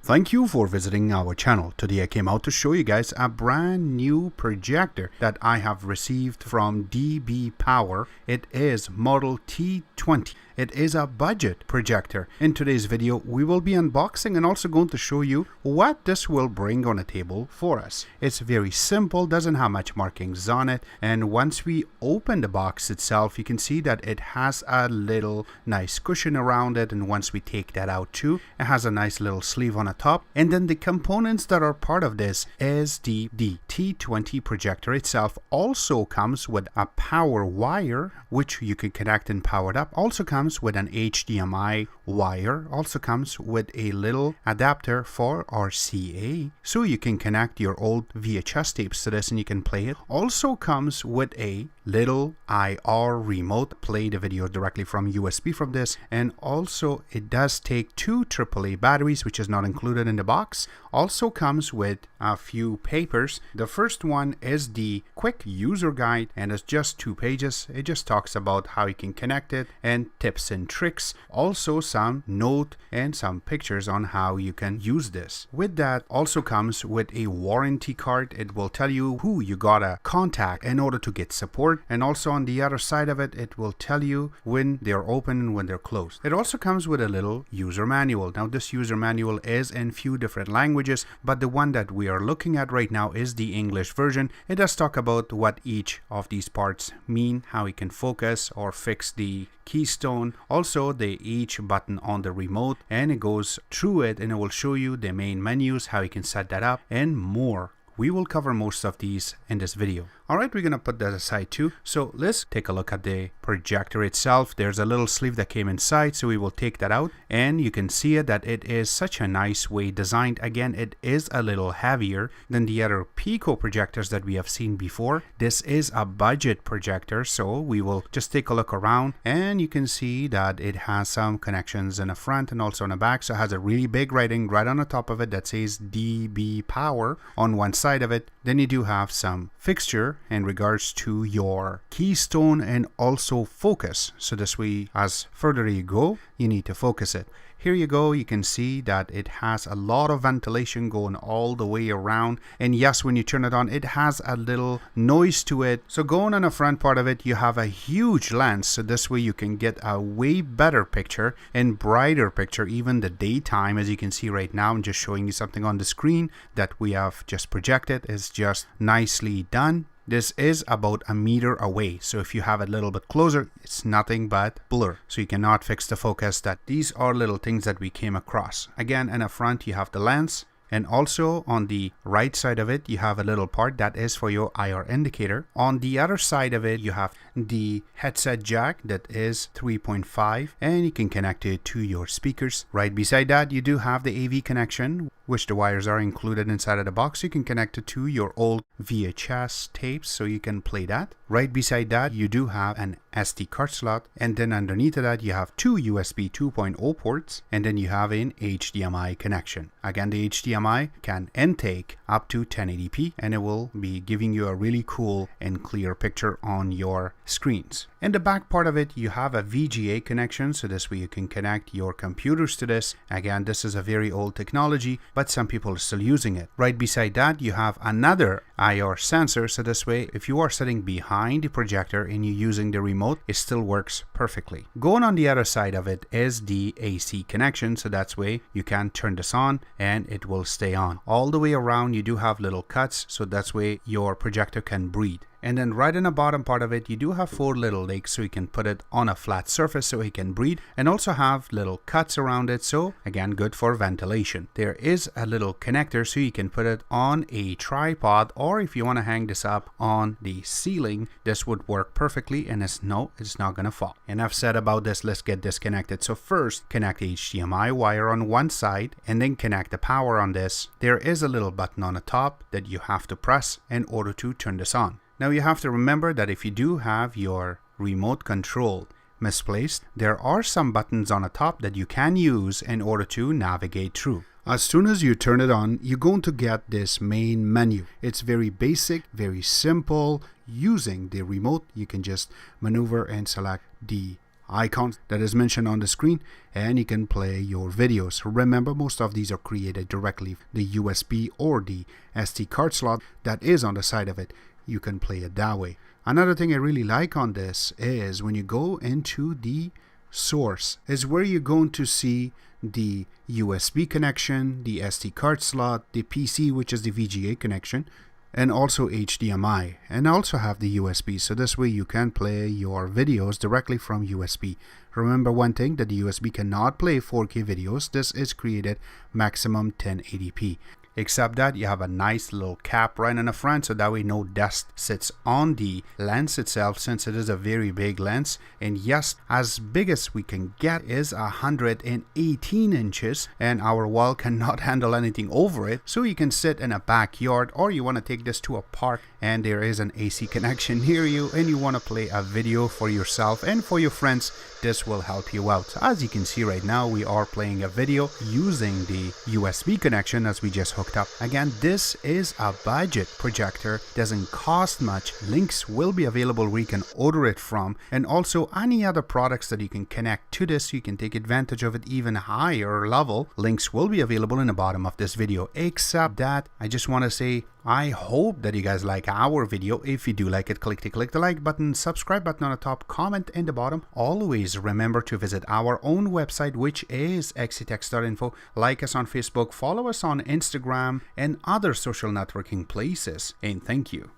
Thank you for visiting our channel. Today I came out to show you guys a brand new projector that I have received from DBPower. It is model T20. It is a budget projector. In today's video, we will be unboxing and also going to show you what this will bring on a table for us. It's very simple, doesn't have much markings on it, and once we open the box itself, you can see that it has a little nice cushion around it, and once we take that out too, it has a nice little sleeve on the top. And then the components that are part of this is the T20 projector itself also comes with a power wire, which you can connect and power it up. Also comes with an HDMI wire, also comes with a little adapter for RCA, so you can connect your old VHS tapes to this and you can play it. Also comes with a little IR remote, play the video directly from USB from this, and also it does take two AAA batteries, which is not included in the box. Also comes with a few papers. The first one is the quick user guide, and it's just 2 pages. It just talks about how you can connect it and tips and tricks. Also some note and some pictures on how you can use this. With that also comes with a warranty card. It will tell you who you gotta contact in order to get support, and also on the other side of it, it will tell you when they're open and when they're closed. It also comes with a little user manual. Now this user manual is in few different languages, but the one that we are looking at right now is the English version. It does talk about what each of these parts mean, how you can focus or fix the keystone, also each button on the remote, and it goes through it and it will show you the main menus, how you can set that up, and more. We will cover most of these in this video. Alright, we're gonna put that aside too. So let's take a look at the projector itself. There's a little sleeve that came inside, so we will take that out, and you can see it that it is such a nice way designed. Again, it is a little heavier than the other Pico projectors that we have seen before. This is a budget projector, so we will just take a look around, and you can see that it has some connections in the front and also on the back. So it has a really big writing right on the top of it that says DBPower on one side of it. Then you do have some fixture in regards to your keystone and also focus. So this way, as further you go, you need to focus it. Here you go, you can see that it has a lot of ventilation going all the way around, and yes, when you turn it on, it has a little noise to it. So going on the front part of it, you have a huge lens, so this way you can get a way better picture and brighter picture, even the daytime. As you can see right now, I'm just showing you something on the screen that we have just projected. It's just nicely done. This is about a meter away, so if you have it a little bit closer, it's nothing but blur, so you cannot fix the focus. That these are little things that we came across. Again, in the front you have the lens, and also on the right side of it you have a little part that is for your IR indicator. On the other side of it you have the headset jack that is 3.5, and you can connect it to your speakers. Right beside that you do have the AV connection, which the wires are included inside of the box. You can connect it to your old VHS tapes, so you can play that. Right beside that you do have an SD card slot, and then underneath of that you have 2 USB 2.0 ports, and then you have an HDMI connection. Again, the HDMI can intake up to 1080p, and it will be giving you a really cool and clear picture on your screens. In the back part of it you have a VGA connection, so this way you can connect your computers to this. Again, this is a very old technology, but some people are still using it. Right beside that you have another IR sensor, so this way if you are sitting behind the projector and you're using the remote, it still works perfectly. Going on the other side of it is the AC connection, so that's way you can turn this on and it will stay on. All the way around you do have little cuts, so that's way your projector can breathe. And then right in the bottom part of it you do have 4 little legs, so you can put it on a flat surface so it can breathe, and also have little cuts around it, so again good for ventilation. There is a little connector so you can put it on a tripod, or if you want to hang this up on the ceiling, this would work perfectly, and it's not gonna fall. Enough said about this, let's get this connected. So first connect the HDMI wire on one side and then connect the power on this. There is a little button on the top that you have to press in order to turn this on. Now you have to remember that if you do have your remote control misplaced, there are some buttons on the top that you can use in order to navigate through. As soon as you turn it on, you're going to get this main menu. It's very basic, very simple. Using the remote, you can just maneuver and select the icon that is mentioned on the screen, and you can play your videos. Remember, most of these are created directly the USB or the SD card slot that is on the side of it. You can play it that way. Another thing I really like on this is when you go into the source is where you're going to see the USB connection, the SD card slot, the PC, which is the VGA connection, and also HDMI, and also have the USB. So this way you can play your videos directly from USB. Remember one thing, that the USB cannot play 4K videos. This is created maximum 1080p. Except that you have a nice little cap right in the front, so that way no dust sits on the lens itself, since it is a very big lens. And yes, as big as we can get is 118 inches, and our wall cannot handle anything over it. So you can sit in a backyard, or you want to take this to a park and there is an AC connection near you and you want to play a video for yourself and for your friends. This will help you out. As you can see right now, we are playing a video using the USB connection as we just hooked up. Again, this is a budget projector, doesn't cost much. Links will be available where you can order it from, and also any other products that you can connect to this, you can take advantage of it even higher level. Links will be available in the bottom of this video. Except that, I just want to say, I hope that you guys like our video. If you do like it, click the like button, subscribe button on the top, comment in the bottom. Always remember to visit our own website, which is xctex.info. Like us on Facebook, follow us on Instagram and other social networking places. And thank you.